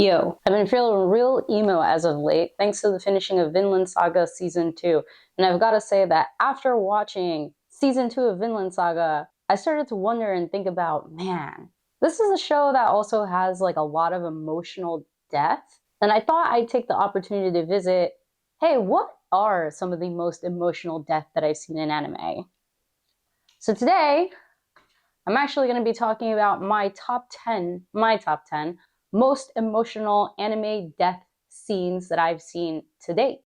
Yo, I've been feeling real emo as of late, thanks to the finishing of Vinland Saga Season 2. And I've got to say that after watching Season 2 of Vinland Saga, I started to wonder and think about, man, this is a show that also has like a lot of emotional depth. And I thought I'd take the opportunity to visit, hey, what are some of the most emotional depth that I've seen in anime? So today, I'm actually going to be talking about my top 10 most emotional anime death scenes that I've seen to date.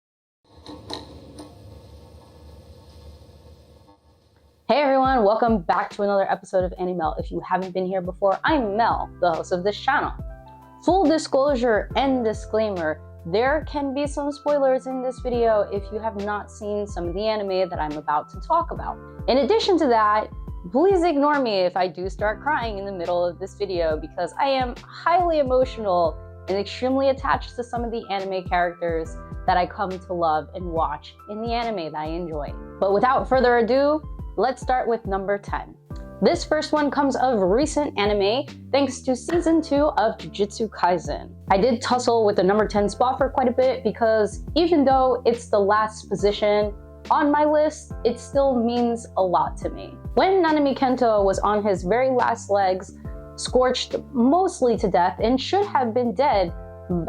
Hey everyone, welcome back to another episode of Animel. If you haven't been here before, I'm Mel, the host of this channel. Full disclosure and disclaimer, there can be some spoilers in this video if you have not seen some of the anime that I'm about to talk about. In addition to that, please ignore me if I do start crying in the middle of this video because I am highly emotional and extremely attached to some of the anime characters that I come to love and watch in the anime that I enjoy. But without further ado, let's start with number 10. This first one comes of recent anime thanks to season 2 of Jujutsu Kaisen. I did tussle with the number 10 spot for quite a bit because even though it's the last position on my list, it still means a lot to me. When Nanami Kento was on his very last legs, scorched mostly to death and should have been dead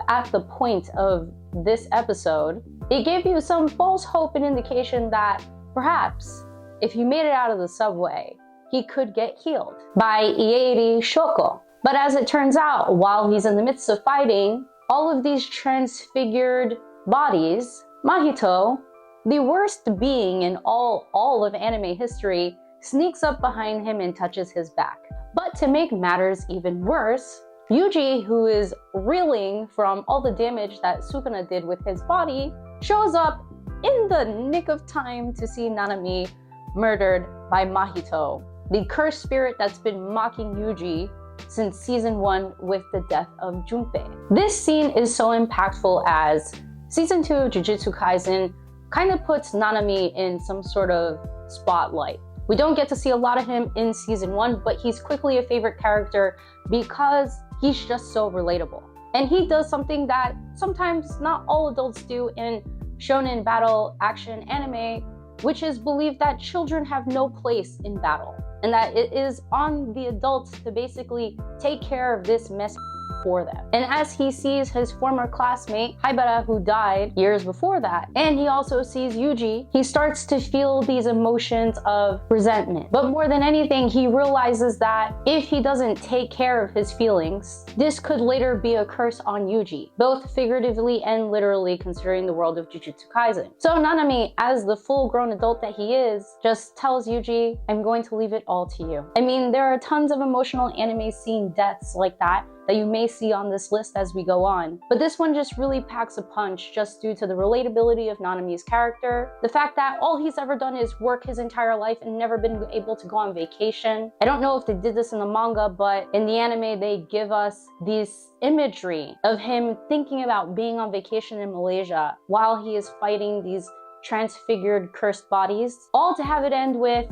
at the point of this episode, it gave you some false hope and indication that perhaps if he made it out of the subway, he could get healed by Ieri Shoko. But as it turns out, while he's in the midst of fighting all of these transfigured bodies, Mahito, the worst being in all of anime history, sneaks up behind him and touches his back. But to make matters even worse, Yuji, who is reeling from all the damage that Sukuna did with his body, shows up in the nick of time to see Nanami murdered by Mahito, the cursed spirit that's been mocking Yuji since season 1 with the death of Junpei. This scene is so impactful as season 2 of Jujutsu Kaisen kind of puts Nanami in some sort of spotlight. We don't get to see a lot of him in season 1, but he's quickly a favorite character because he's just so relatable. And he does something that sometimes not all adults do in shonen battle action anime, which is believe that children have no place in battle and that it is on the adults to basically take care of this mess for them. And as he sees his former classmate, Haibara, who died years before that, and he also sees Yuji, he starts to feel these emotions of resentment. But more than anything, he realizes that if he doesn't take care of his feelings, this could later be a curse on Yuji, both figuratively and literally considering the world of Jujutsu Kaisen. So Nanami, as the full-grown adult that he is, just tells Yuji, I'm going to leave it all to you. I mean, there are tons of emotional anime scene deaths like that you may see on this list as we go on. But this one just really packs a punch just due to the relatability of Nanami's character, the fact that all he's ever done is work his entire life and never been able to go on vacation. I don't know if they did this in the manga, but in the anime they give us this imagery of him thinking about being on vacation in Malaysia while he is fighting these transfigured cursed bodies, all to have it end with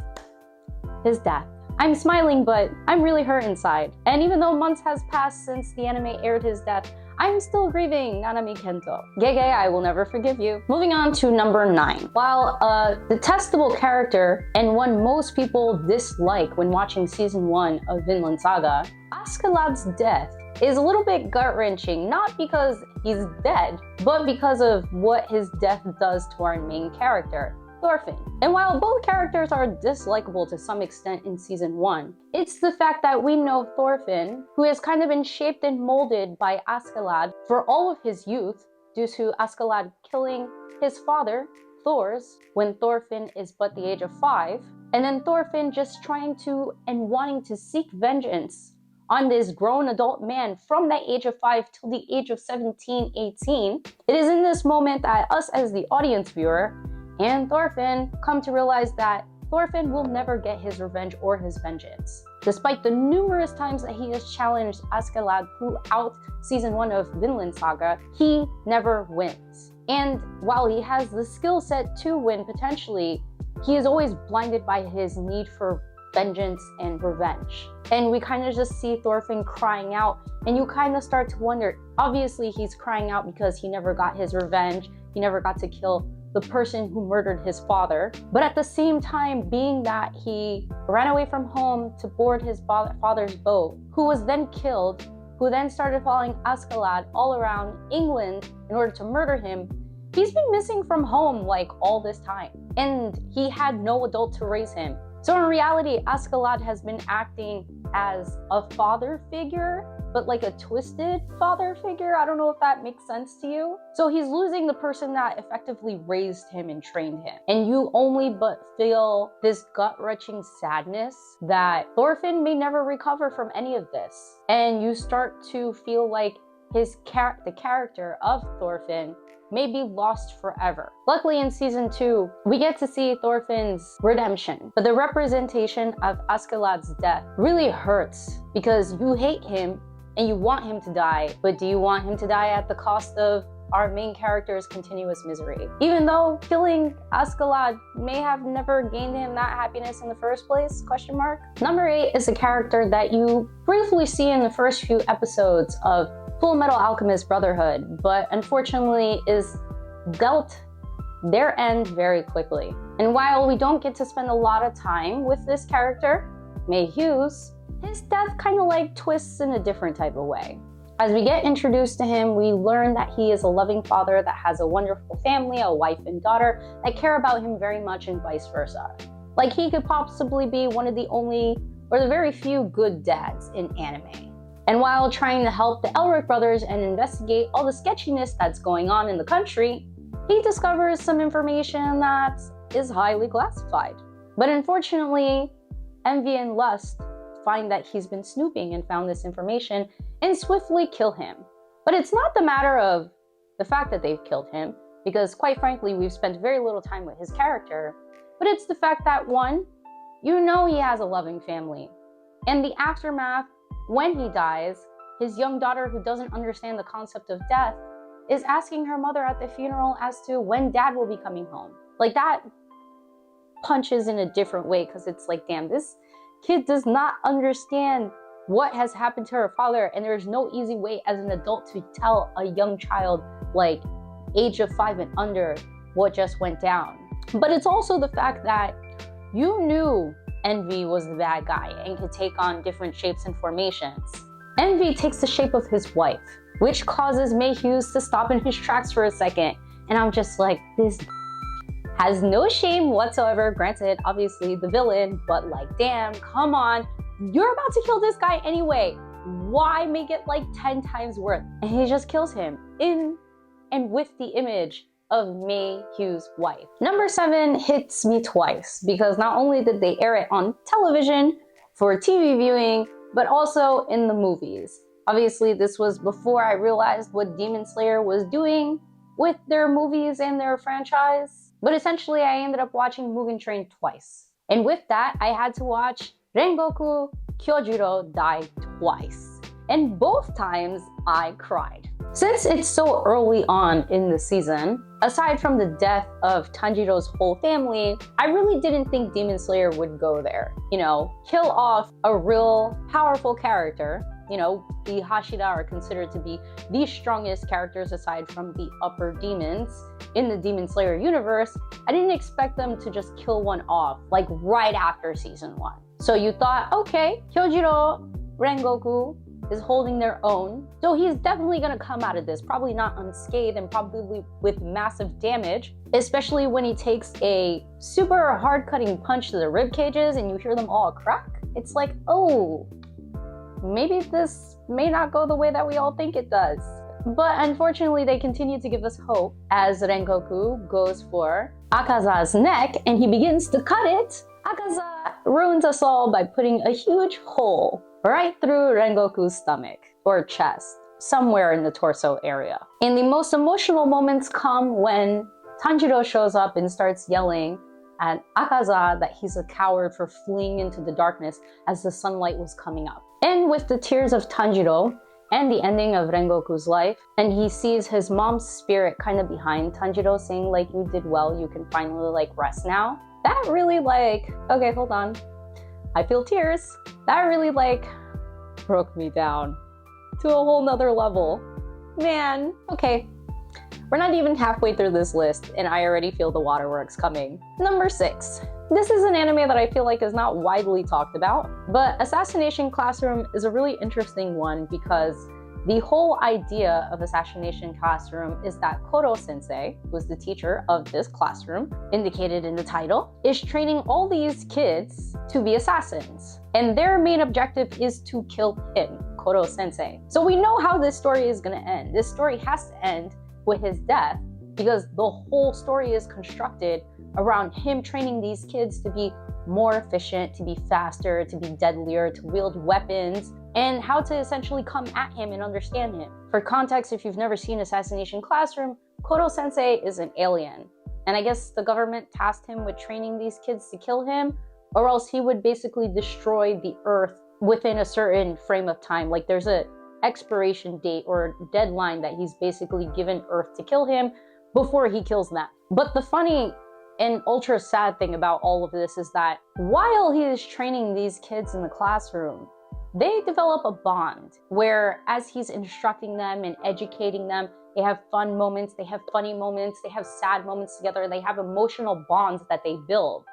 his death. I'm smiling, but I'm really hurt inside. And even though months has passed since the anime aired his death, I'm still grieving Nanami Kento. Gege, I will never forgive you. Moving on to number 9. While a detestable character and one most people dislike when watching season 1 of Vinland Saga, Askeladd's death is a little bit gut-wrenching, not because he's dead, but because of what his death does to our main character, Thorfinn. And while both characters are dislikable to some extent in season 1, it's the fact that we know Thorfinn, who has kind of been shaped and molded by Askeladd for all of his youth due to Askeladd killing his father, Thors, when Thorfinn is but the age of 5, and then Thorfinn just trying to and wanting to seek vengeance on this grown adult man from the age of 5 till the age of 17, 18. It is in this moment that us as the audience viewer and Thorfinn come to realize that Thorfinn will never get his revenge or his vengeance. Despite the numerous times that he has challenged Askeladd throughout season 1 of Vinland Saga, he never wins. And while he has the skill set to win potentially, he is always blinded by his need for vengeance and revenge. And we kind of just see Thorfinn crying out, and you kind of start to wonder, obviously he's crying out because he never got his revenge, he never got to kill the person who murdered his father. But at the same time, being that he ran away from home to board his father's boat, who was then killed, who then started following Askeladd all around England in order to murder him, he's been missing from home like all this time. And he had no adult to raise him. So in reality, Askeladd has been acting as a father figure, but like a twisted father figure. I don't know if that makes sense to you. So he's losing the person that effectively raised him and trained him. And you only but feel this gut-wrenching sadness that Thorfinn may never recover from any of this. And you start to feel like the character of Thorfinn may be lost forever. Luckily in season 2, we get to see Thorfinn's redemption, but the representation of Askeladd's death really hurts because you hate him and you want him to die, but do you want him to die at the cost of our main character's continuous misery? Even though killing Askeladd may have never gained him that happiness in the first place, question mark. Number 8 is a character that you briefly see in the first few episodes of Full Metal Alchemist Brotherhood, but unfortunately is dealt their end very quickly. And while we don't get to spend a lot of time with this character, May Hughes, his death kind of like twists in a different type of way. As we get introduced to him, we learn that he is a loving father that has a wonderful family, a wife and daughter that care about him very much, and vice versa. Like, he could possibly be one of the only or the very few good dads in anime. And while trying to help the Elric brothers and investigate all the sketchiness that's going on in the country, he discovers some information that is highly classified. But unfortunately, envy and lust find that he's been snooping and found this information and swiftly kill him. But it's not the matter of the fact that they've killed him, because quite frankly, we've spent very little time with his character, but it's the fact that, one, you know he has a loving family. And the aftermath, when he dies, his young daughter, who doesn't understand the concept of death, is asking her mother at the funeral as to when dad will be coming home. Like, that punches in a different way, because it's like, damn, this kid does not understand what has happened to her father, and there's no easy way as an adult to tell a young child, like age of 5 and under, what just went down. But it's also the fact that you knew Envy was the bad guy and could take on different shapes and formations. Envy takes the shape of his wife, which causes May Hughes to stop in his tracks for a second. And I'm just like, this has no shame whatsoever. Granted, obviously the villain, but like, damn, come on. You're about to kill this guy anyway. Why make it like 10 times worse? And he just kills him in and with the image of May Hughes' wife. Number 7 hits me twice, because not only did they air it on television for TV viewing, but also in the movies. Obviously, this was before I realized what Demon Slayer was doing with their movies and their franchise. But essentially, I ended up watching Mugen Train twice. And with that, I had to watch Rengoku Kyojuro die twice. And both times, I cried. Since it's so early on in the season, aside from the death of Tanjiro's whole family, I really didn't think Demon Slayer would go there. You know, kill off a real powerful character. You know, the Hashira are considered to be the strongest characters aside from the upper demons in the Demon Slayer universe. I didn't expect them to just kill one off, like right after season 1. So you thought, okay, Kyojuro Rengoku is holding their own, so he's definitely gonna come out of this, probably not unscathed and probably with massive damage, especially when he takes a super hard-cutting punch to the rib cages and you hear them all crack. It's like, oh, maybe this may not go the way that we all think it does. But unfortunately, they continue to give us hope as Rengoku goes for Akaza's neck and he begins to cut it. Akaza ruins us all by putting a huge hole right through Rengoku's stomach or chest, somewhere in the torso area. And the most emotional moments come when Tanjiro shows up and starts yelling at Akaza that he's a coward for fleeing into the darkness as the sunlight was coming up. And with the tears of Tanjiro and the ending of Rengoku's life, and he sees his mom's spirit kind of behind Tanjiro saying like, you did well, you can finally like rest now. That really like, okay, hold on. I feel tears. That really like broke me down to a whole nother level. Man, okay. We're not even halfway through this list and I already feel the waterworks coming. Number 6. This is an anime that I feel like is not widely talked about, but Assassination Classroom is a really interesting one because the whole idea of Assassination Classroom is that Koro-sensei, who is the teacher of this classroom, indicated in the title, is training all these kids to be assassins. And their main objective is to kill him, Koro-sensei. So we know how this story is gonna end. This story has to end with his death because the whole story is constructed around him training these kids to be more efficient, to be faster, to be deadlier, to wield weapons, and how to essentially come at him and understand him. For context, if you've never seen Assassination Classroom, Koro-sensei is an alien. And I guess the government tasked him with training these kids to kill him, or else he would basically destroy the earth within a certain frame of time. Like there's a expiration date or deadline that he's basically given Earth to kill him before he kills them. But the funny and ultra sad thing about all of this is that while he is training these kids in the classroom, they develop a bond where as he's instructing them and educating them, they have fun moments, they have funny moments, they have sad moments together, they have emotional bonds that they build.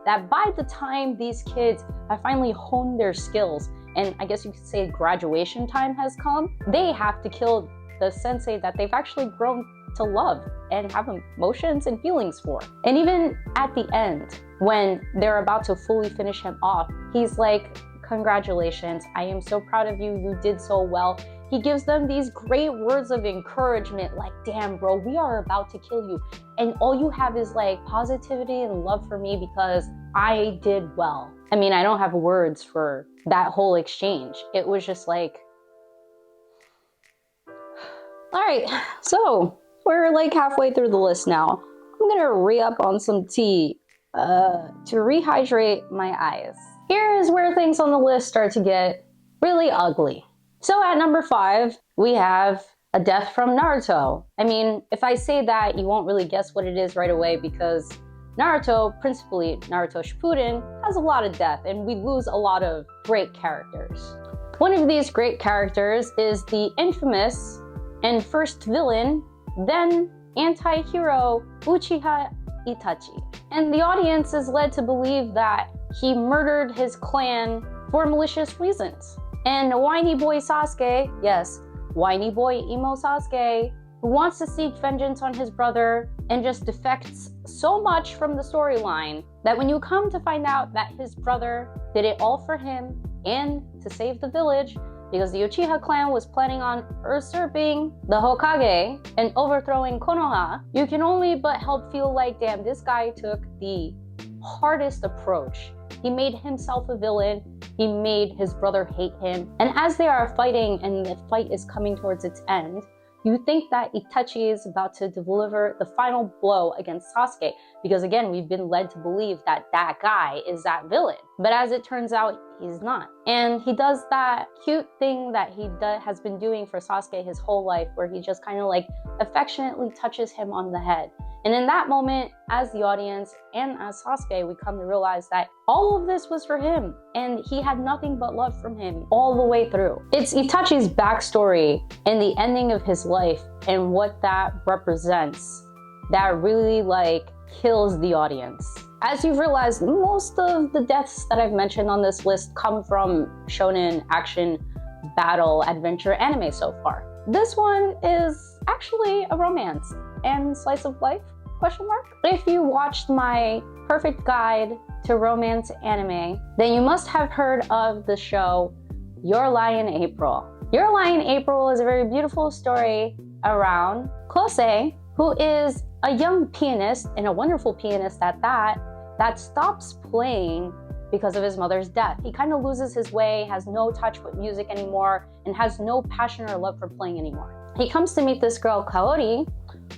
That by the time these kids have finally honed their skills, and I guess you could say graduation time has come, they have to kill the sensei that they've actually grown to love and have emotions and feelings for. And even at the end, when they're about to fully finish him off, he's like, congratulations, I am so proud of you, you did so well. He gives them these great words of encouragement, like, damn bro, we are about to kill you. And all you have is like positivity and love for me because I did well. I mean, I don't have words for that whole exchange. It was just like, all right, so we're like halfway through the list now. I'm gonna re-up on some tea to rehydrate my eyes. Here is where things on the list start to get really ugly. So at number 5, we have a death from Naruto. I mean, if I say that, you won't really guess what it is right away because Naruto, principally Naruto Shippuden, has a lot of death and we lose a lot of great characters. One of these great characters is the infamous and first villain, then anti-hero Uchiha Itachi. And the audience is led to believe that he murdered his clan for malicious reasons. And whiny boy Sasuke, yes, whiny boy emo Sasuke, who wants to seek vengeance on his brother and just defects so much from the storyline that when you come to find out that his brother did it all for him and to save the village because the Uchiha clan was planning on usurping the Hokage and overthrowing Konoha, you can only but help feel like, damn, this guy took the hardest approach. He made himself a villain, he made his brother hate him, and as they are fighting and the fight is coming towards its end, you think that Itachi is about to deliver the final blow against Sasuke, because again, we've been led to believe that that guy is that villain. But as it turns out, he's not. And he does that cute thing that he has been doing for Sasuke his whole life, where he just kind of like affectionately touches him on the head. And in that moment, as the audience and as Sasuke, we come to realize that all of this was for him and he had nothing but love from him all the way through. It's Itachi's backstory and the ending of his life and what that represents that really like kills the audience. As you've realized, most of the deaths that I've mentioned on this list come from shonen action battle adventure anime so far. This one is actually a romance and slice of life, question mark? If you watched my perfect guide to romance anime, then you must have heard of the show Your Lie in April. Your Lie in April is a very beautiful story around Kosei, who is a young pianist, and a wonderful pianist at that stops playing because of his mother's death. He kind of loses his way, has no touch with music anymore, and has no passion or love for playing anymore. He comes to meet this girl, Kaori,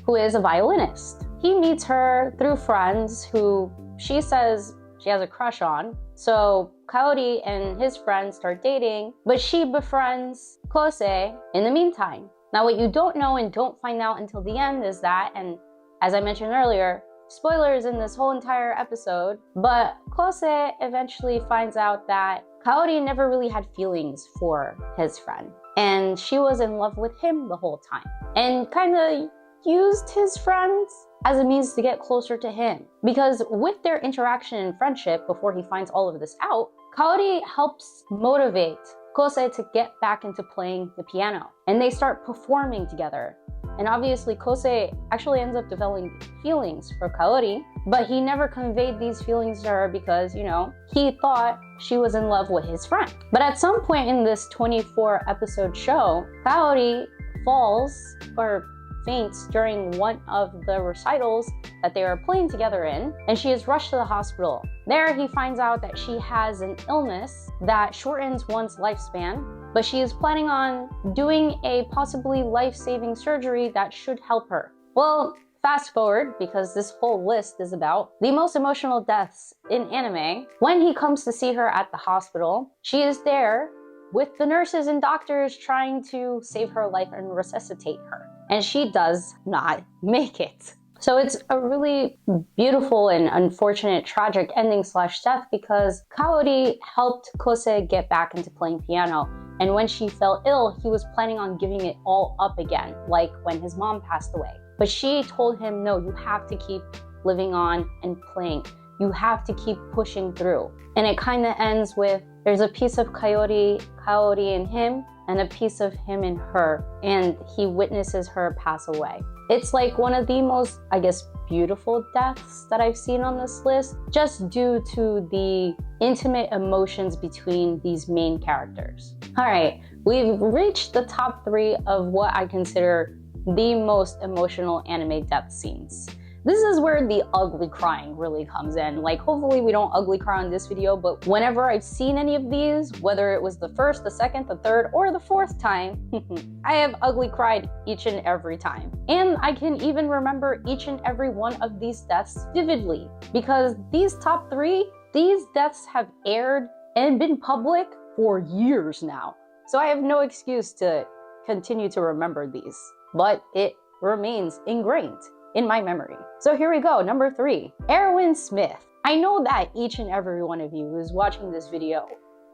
who is a violinist. He meets her through friends who she says she has a crush on. So Kaori and his friends start dating, but she befriends Kosei in the meantime. Now, what you don't know and don't find out until the end is that, and as I mentioned earlier, spoilers in this whole entire episode, but Kose eventually finds out that Kaori never really had feelings for his friend, and she was in love with him the whole time, and kind of used his friends as a means to get closer to him. Because with their interaction and friendship before he finds all of this out, Kaori helps motivate Kose to get back into playing the piano, and they start performing together. And obviously Kose actually ends up developing feelings for Kaori, but he never conveyed these feelings to her because, you know, he thought she was in love with his friend. But at some point in this 24 episode show, Kaori falls or faints during one of the recitals that they are playing together in, and she is rushed to the hospital. There he finds out that she has an illness that shortens one's lifespan, but she is planning on doing a possibly life-saving surgery that should help her. Well, fast forward, because this whole list is about the most emotional deaths in anime. When he comes to see her at the hospital, she is there with the nurses and doctors trying to save her life and resuscitate her. And she does not make it. So it's a really beautiful and unfortunate tragic ending / death because Kaori helped Kose get back into playing piano. And when she fell ill, he was planning on giving it all up again, like when his mom passed away. But she told him, no, you have to keep living on and playing. You have to keep pushing through. And it kind of ends with, there's a piece of Kaori in him and a piece of him in her, and he witnesses her pass away. It's like one of the most, I guess, beautiful deaths that I've seen on this list, just due to the intimate emotions between these main characters. All right, we've reached the top 3 of what I consider the most emotional anime death scenes. This is where the ugly crying really comes in. Like, hopefully we don't ugly cry on this video, but whenever I've seen any of these, whether it was the first, the second, the third, or the 4th time, I have ugly cried each and every time. And I can even remember each and every one of these deaths vividly, because these top 3, these deaths have aired and been public for years now. So I have no excuse to continue to remember these, but it remains ingrained in my memory. So here we go, number 3, Erwin Smith. I know that each and every one of you who is watching this video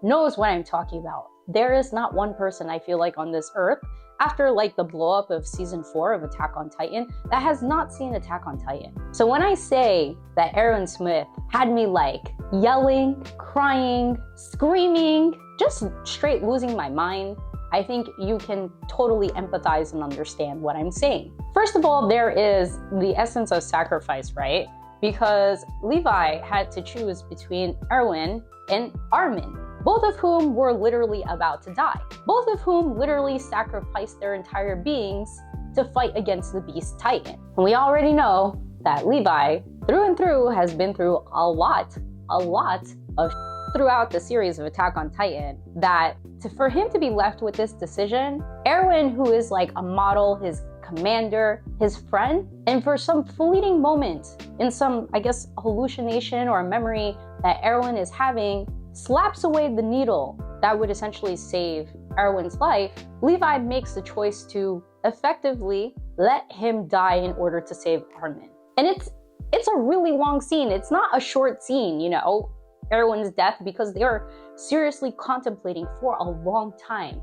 knows what I'm talking about. There is not one person I feel like on this earth, after like the blow up of season 4 of Attack on Titan, that has not seen Attack on Titan. So when I say that Erwin Smith had me like yelling, crying, screaming, just straight losing my mind, I think you can totally empathize and understand what I'm saying. First of all, there is the essence of sacrifice, right? Because Levi had to choose between Erwin and Armin, both of whom were literally about to die, both of whom literally sacrificed their entire beings to fight against the Beast Titan. And we already know that Levi, through and through, has been through a lot of throughout the series of Attack on Titan, that for him to be left with this decision, Erwin, who is like a model, his commander, his friend, and for some fleeting moment in some, I guess, hallucination or a memory that Erwin is having, slaps away the needle that would essentially save Erwin's life, Levi makes the choice to effectively let him die in order to save Armin. And it's a really long scene. It's not a short scene, you know, Erwin's death, because they are seriously contemplating for a long time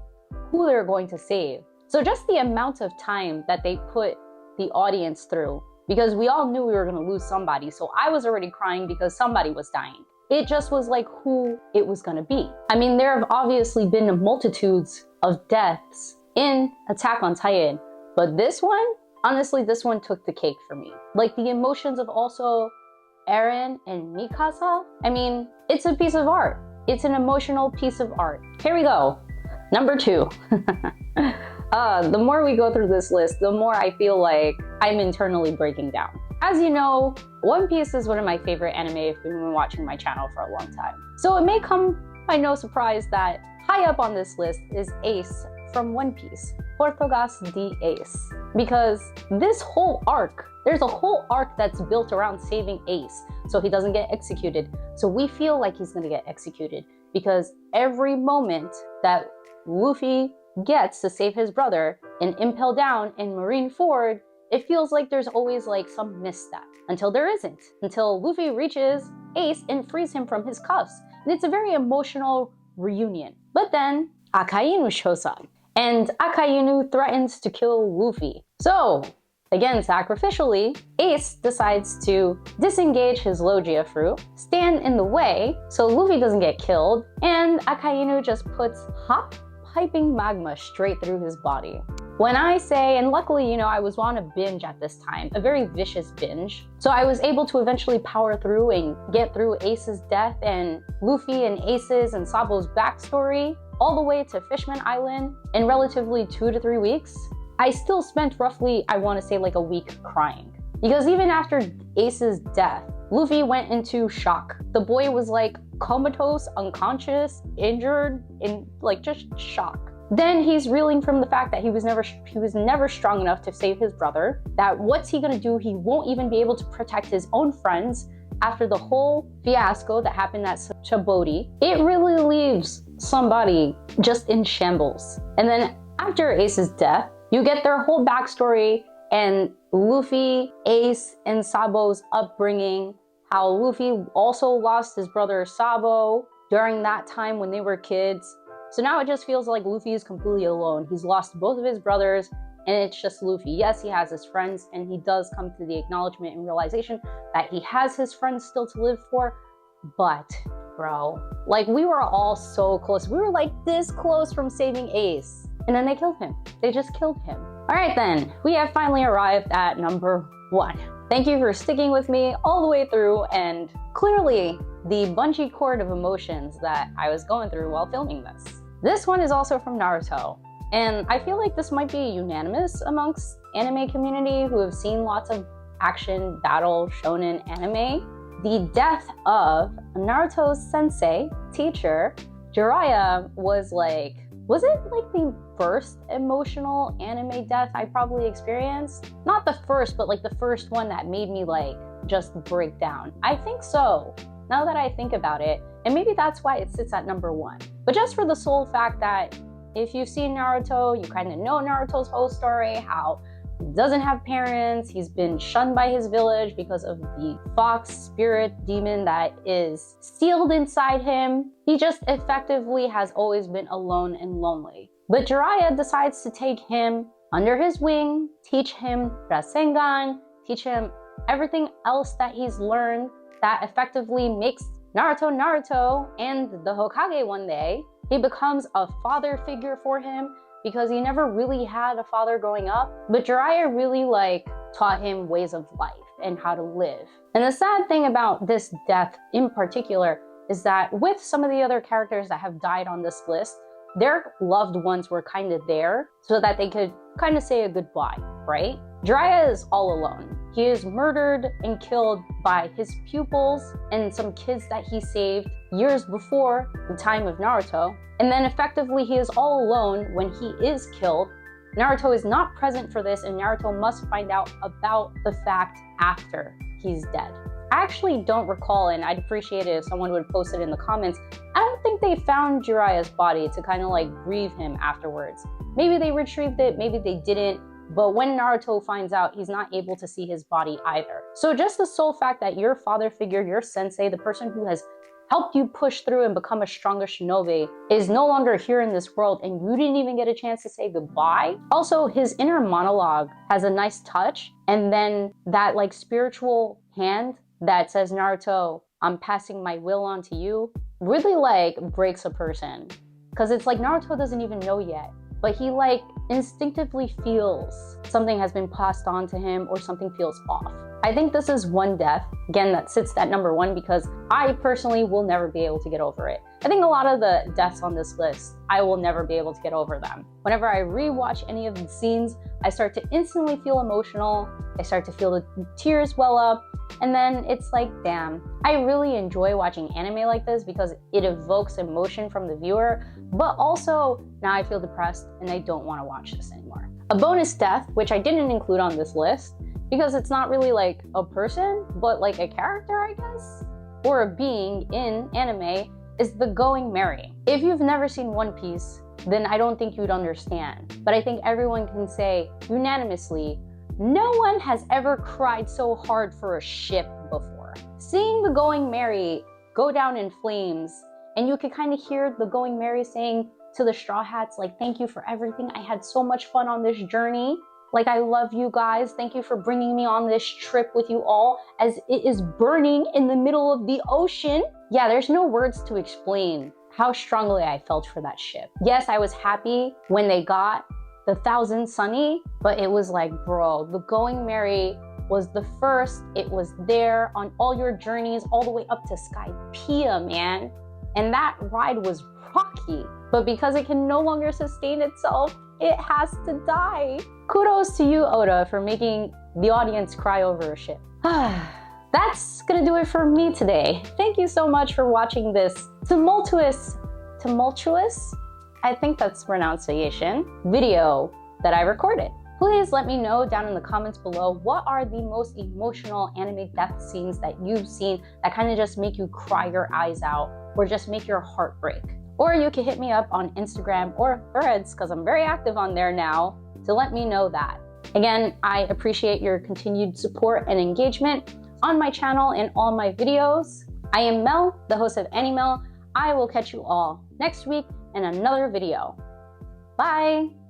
who they're going to save. So just the amount of time that they put the audience through, because we all knew we were going to lose somebody, so I was already crying because somebody was dying. It just was like who it was going to be. I mean, there have obviously been multitudes of deaths in Attack on Titan, but this one, honestly, this one took the cake for me. Like the emotions of also Eren and Mikasa, I mean, it's a piece of art. It's an emotional piece of art. Here we go. Number 2. The more we go through this list, the more I feel like I'm internally breaking down. As you know, One Piece is one of my favorite anime if you've been watching my channel for a long time. So it may come by no surprise that high up on this list is Ace from One Piece, Portogas de Ace. Because this whole arc, there's a whole arc that's built around saving Ace so he doesn't get executed. So we feel like he's gonna get executed because every moment that Luffy gets to save his brother and impel down and marine forward it feels like there's always like some misstep, until there isn't, until Luffy reaches Ace and frees him from his cuffs. And it's a very emotional reunion. But then Akainu shows up, and Akainu threatens to kill Luffy. So, again, sacrificially, Ace decides to disengage his Logia fruit, stand in the way so Luffy doesn't get killed, and Akainu just puts hot piping magma straight through his body. When I say, and luckily, you know, I was on a binge at this time, a very vicious binge, so I was able to eventually power through and get through Ace's death and Luffy and Ace's and Sabo's backstory all the way to Fishman Island in relatively 2 to 3 weeks. I still spent roughly, I want to say, like a week crying. Because even after Ace's death, Luffy went into shock. The boy was like comatose, unconscious, injured, in like just shock. Then he's reeling from the fact that he was never strong enough to save his brother, that what's he gonna do? He won't even be able to protect his own friends after the whole fiasco that happened at Chaboti. It really leaves somebody just in shambles. And then after Ace's death, you get their whole backstory and Luffy, Ace, and Sabo's upbringing, how Luffy also lost his brother Sabo during that time when they were kids. So now it just feels like Luffy is completely alone. He's lost both of his brothers, and it's just Luffy. Yes, he has his friends, and he does come to the acknowledgement and realization that he has his friends still to live for, but bro, like we were all so close. We were like this close from saving Ace, and then they killed him. They just killed him. All right then, we have finally arrived at number 1. Thank you for sticking with me all the way through, and clearly the bungee cord of emotions that I was going through while filming this. This one is also from Naruto, and I feel like this might be unanimous amongst anime community who have seen lots of action, battle, shonen anime. The death of Naruto's sensei, teacher, Jiraiya was it like the first emotional anime death I probably experienced? Not the first, but like the first one that made me like just break down. I think so, now that I think about it, and maybe that's why it sits at number 1. But just for the sole fact that if you've seen Naruto, you kind of know Naruto's whole story, how he doesn't have parents, he's been shunned by his village because of the fox spirit demon that is sealed inside him. He just effectively has always been alone and lonely. But Jiraiya decides to take him under his wing, teach him Rasengan, teach him everything else that he's learned that effectively makes Naruto, and the Hokage one day. He becomes a father figure for him because he never really had a father growing up. But Jiraiya really taught him ways of life and how to live. And the sad thing about this death in particular is that with some of the other characters that have died on this list, their loved ones were kind of there so that they could kind of say a goodbye, right? Jiraiya is all alone. He is murdered and killed by his pupils and some kids that he saved years before the time of Naruto. And then effectively he is all alone when he is killed. Naruto is not present for this, and Naruto must find out about the fact after he's dead. I actually don't recall, and I'd appreciate it if someone would post it in the comments. I don't think they found Jiraiya's body to kind of grieve him afterwards. Maybe they retrieved it, maybe they didn't. But when Naruto finds out, he's not able to see his body either. So just the sole fact that your father figure, your sensei, the person who has helped you push through and become a stronger shinobi, is no longer here in this world, and you didn't even get a chance to say goodbye. Also, his inner monologue has a nice touch, and then that spiritual hand that says, Naruto, I'm passing my will on to you, really breaks a person. Because it's like Naruto doesn't even know yet, but he instinctively feels something has been passed on to him or something feels off. I think this is one death, again, that sits at number 1 because I personally will never be able to get over it. I think a lot of the deaths on this list, I will never be able to get over them. Whenever I rewatch any of the scenes, I start to instantly feel emotional. I start to feel the tears well up. And then it's like, damn, I really enjoy watching anime like this because it evokes emotion from the viewer, but also now I feel depressed and I don't want to watch this anymore. A bonus death, which I didn't include on this list because it's not really a person, but a character, I guess, or a being in anime, is the Going Merry. If you've never seen One Piece, then I don't think you'd understand. But I think everyone can say unanimously, No one has ever cried so hard for a ship before. Seeing the Going Merry go down in flames, and you could kind of hear the Going Merry saying to the Straw Hats, like, thank you for everything. I had so much fun on this journey. Like, I love you guys. Thank you for bringing me on this trip with you all as it is burning in the middle of the ocean. Yeah, there's no words to explain how strongly I felt for that ship. Yes, I was happy when they got the 1000 Sunny, but it was like, bro, the Going Merry was the first. It was there on all your journeys all the way up to Skypiea, man. And that ride was rocky, but because it can no longer sustain itself, it has to die. Kudos to you, Oda, for making the audience cry over a ship. That's gonna do it for me today. Thank you so much for watching this tumultuous, I think that's pronunciation, video that I recorded. Please let me know down in the comments below, what are the most emotional anime death scenes that you've seen that kind of just make you cry your eyes out or just make your heart break? Or you can hit me up on Instagram or Threads, because I'm very active on there now, to let me know that. Again, I appreciate your continued support and engagement on my channel and all my videos. I am Mel, the host of Animel. I will catch you all next week in another video. Bye!